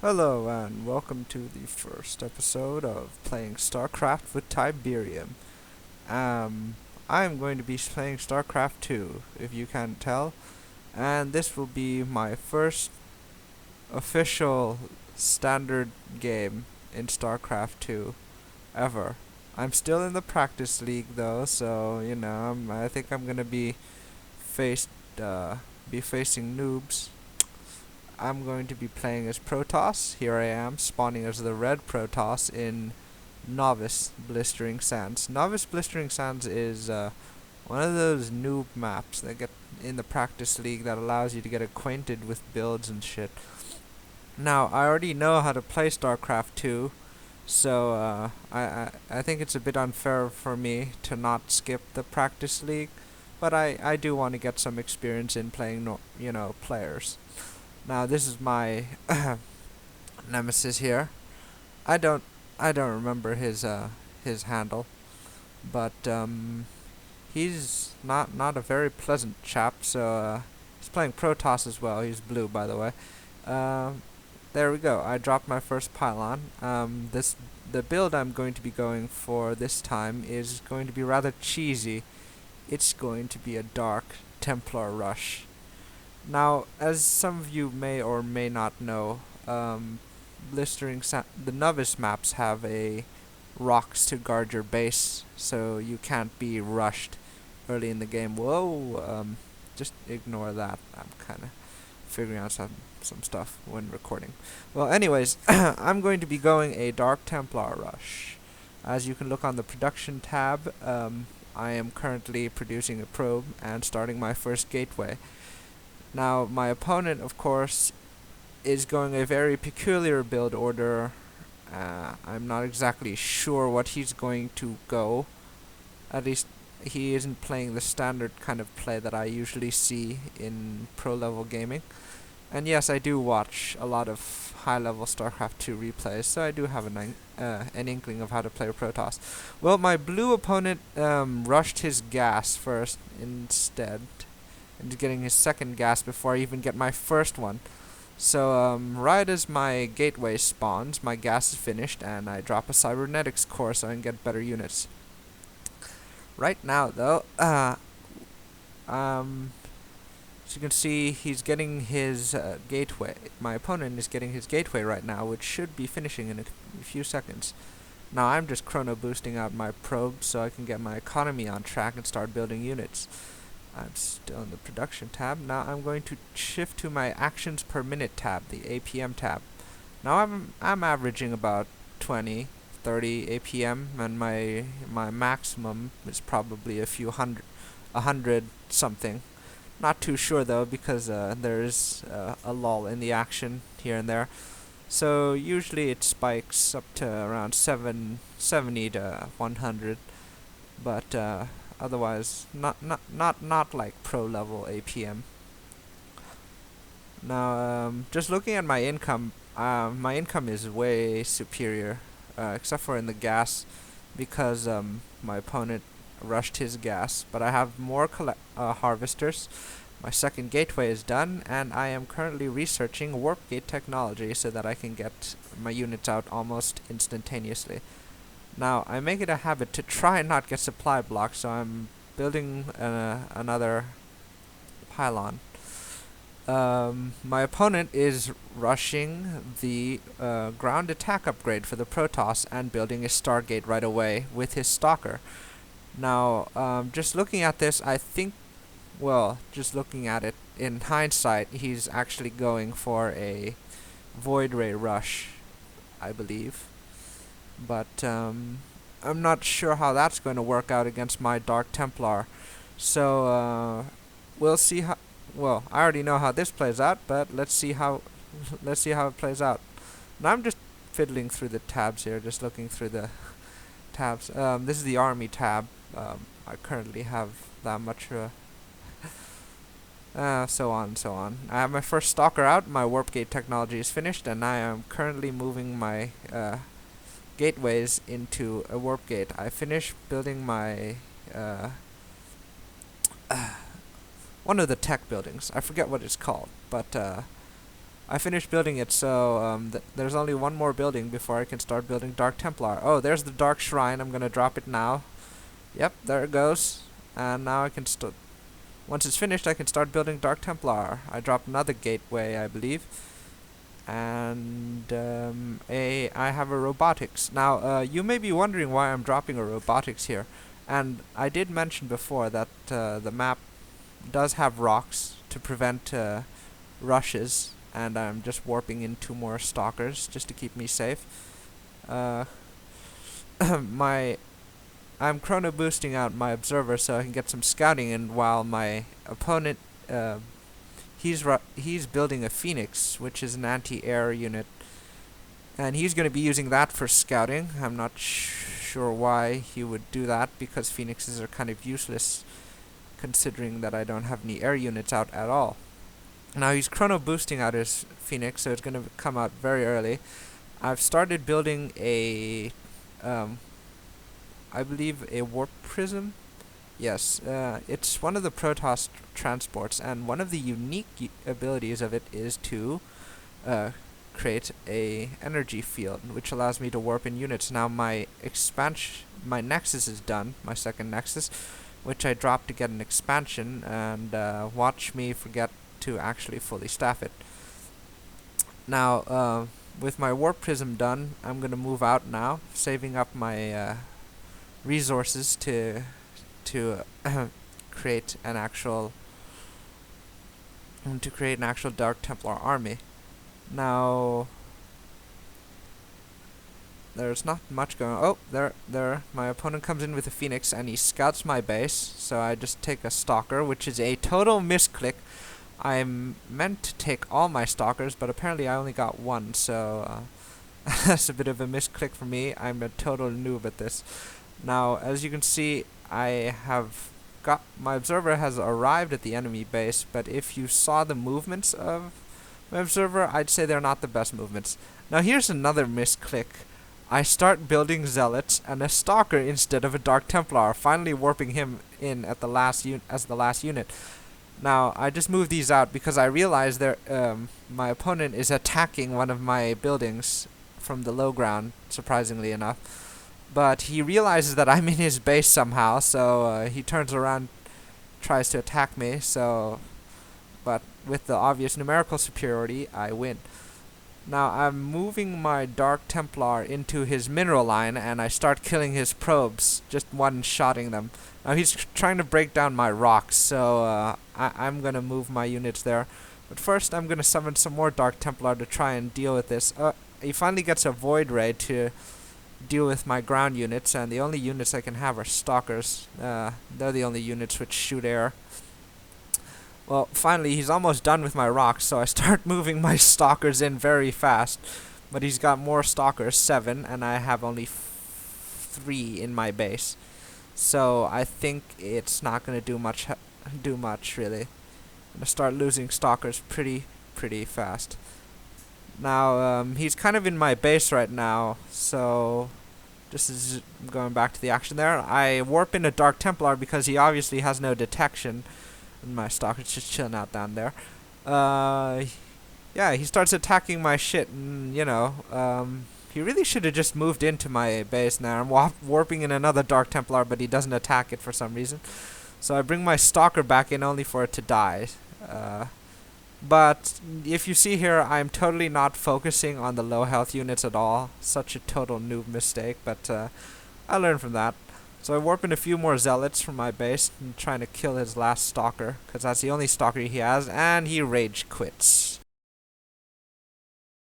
Hello and welcome to the first episode of playing Starcraft with Thaiberium. Um, I'm going to be playing Starcraft 2, if you can't tell, and this will be my first official standard game in Starcraft 2 ever. I'm still in the practice league though, so I think I'm gonna faced be facing noobs. I'm going to be playing as Protoss. Here I am, spawning as the red Protoss in Novice Blistering Sands. Novice Blistering Sands is one of those noob maps that get in the practice league that allows you to get acquainted with builds and shit. Now, I already know how to play StarCraft 2, so I think it's a bit unfair for me to not skip the practice league, but I do want to get some experience in playing players. Now this is my nemesis here. I don't I don't remember his handle, but he's not a very pleasant chap. So he's playing Protoss as well. He's blue, by the way. Um, there we go. I dropped my first pylon. The build I'm going to be going for this time is going to be rather cheesy. It's going to be a dark Templar rush. Now, as some of you may or may not know, the novice maps have a rocks to guard your base, so you can't be rushed early in the game. Whoa, just ignore that. I'm kind of figuring out some stuff when recording. Well, anyways, I'm going to be going a Dark Templar rush. As you can look on the production tab, I am currently producing a probe and starting my first gateway. Now, my opponent, of course, is going a very peculiar build order. I'm not exactly sure what he's going to go. At least, he isn't playing the standard kind of play that I usually see in pro-level gaming. And yes, I do watch a lot of high-level StarCraft 2 replays, so I do have an inkling of how to play Protoss. Well, my blue opponent rushed his gas first instead, and getting his second gas before I even get my first one. So, right as my gateway spawns, my gas is finished, and I drop a cybernetics core so I can get better units. Right now, though, as you can see, he's getting his gateway. My opponent is getting his gateway right now, which should be finishing in a few seconds. Now, I'm just chrono boosting out my probes so I can get my economy on track and start building units. I'm still in the production tab. Now I'm going to shift to my actions per minute tab, the APM tab. Now I'm averaging about 20, 30 APM, and my maximum is probably a hundred something. Not too sure though, because there's a lull in the action here and there. So usually it spikes up to around 70 to 100, but otherwise, not like pro level APM. Now, just looking at my income is way superior, except for in the gas, because my opponent rushed his gas. But I have more harvesters. My second gateway is done, and I am currently researching warp gate technology so that I can get my units out almost instantaneously. Now, I make it a habit to try and not get supply blocks, so I'm building another pylon. My opponent is rushing the ground attack upgrade for the Protoss and building a Stargate right away with his Stalker. Now, just looking at this, just looking at it in hindsight, he's actually going for a Void Ray rush, I believe. But I'm not sure how that's going to work out against my Dark Templar. So we'll see how. Well, I already know how this plays out, but let's see how it plays out. Now I'm just fiddling through the tabs here, just looking through the tabs. This is the army tab. I currently have that much. So on and so on. I have my first stalker out. My warp gate technology is finished, and I am currently moving my gateways into a warp gate. I finished building my one of the tech buildings. I forget what it's called, but I finished building it, so there's only one more building before I can start building Dark Templar. Oh, there's the Dark Shrine. I'm gonna drop it now. Yep, there it goes. And now I can once it's finished, I can start building Dark Templar. I dropped another gateway, I believe. And I have a robotics. Now, you may be wondering why I'm dropping a robotics here. And I did mention before that the map does have rocks to prevent rushes, and I'm just warping in 2 more stalkers just to keep me safe. I'm chrono boosting out my observer so I can get some scouting in, while my opponent he's building a Phoenix, which is an anti-air unit, and he's going to be using that for scouting. I'm not sure why he would do that, because Phoenixes are kind of useless considering that I don't have any air units out at all. Now he's chrono boosting out his Phoenix, so it's going to come out very early. I've started building a I believe a warp prism. Yes, it's one of the Protoss transports, and one of the unique abilities of it is to create a energy field, which allows me to warp in units. Now my Nexus is done, my second Nexus, which I dropped to get an expansion, and watch me forget to actually fully staff it. Now, with my warp prism done, I'm gonna move out now, saving up my resources to create an actual Dark Templar army. Now there's not much going on. Oh, there my opponent comes in with a Phoenix and he scouts my base, so I just take a stalker, which is a total misclick. I'm meant to take all my stalkers, but apparently I only got one, so that's a bit of a misclick for me. I'm a total noob at this. Now, as you can see, I have got my observer has arrived at the enemy base, but if you saw the movements of my observer, I'd say they're not the best movements. Now here's another misclick. I start building zealots and a stalker instead of a Dark Templar, finally warping him in at the last as the last unit. Now I just moved these out because I realized my opponent is attacking one of my buildings from the low ground, surprisingly enough. But he realizes that I'm in his base somehow, so he turns around, tries to attack me, but with the obvious numerical superiority, I win. Now I'm moving my Dark Templar into his mineral line, and I start killing his probes, just one-shotting them. Now he's trying to break down my rocks, so I'm gonna move my units there. But first I'm gonna summon some more Dark Templar to try and deal with this. He finally gets a Void Ray to deal with my ground units, and the only units I can have are stalkers. They're the only units which shoot air. Well, finally he's almost done with my rocks, so I start moving my stalkers in very fast. But he's got more stalkers, 7, and I have only 3 in my base. So I think it's not gonna do much really. I'm gonna start losing stalkers pretty fast. Now, he's kind of in my base right now, so just as going back to the action there, I warp in a Dark Templar because he obviously has no detection, and my stalker's just chilling out down there. Yeah, he starts attacking my shit, and, he really should have just moved into my base now. I'm warping in another Dark Templar, but he doesn't attack it for some reason. So I bring my stalker back in only for it to die. But if you see here, I'm totally not focusing on the low health units at all. Such a total noob mistake, but I learned from that. So I warp in a few more zealots from my base and trying to kill his last stalker, because that's the only stalker he has, and he rage quits.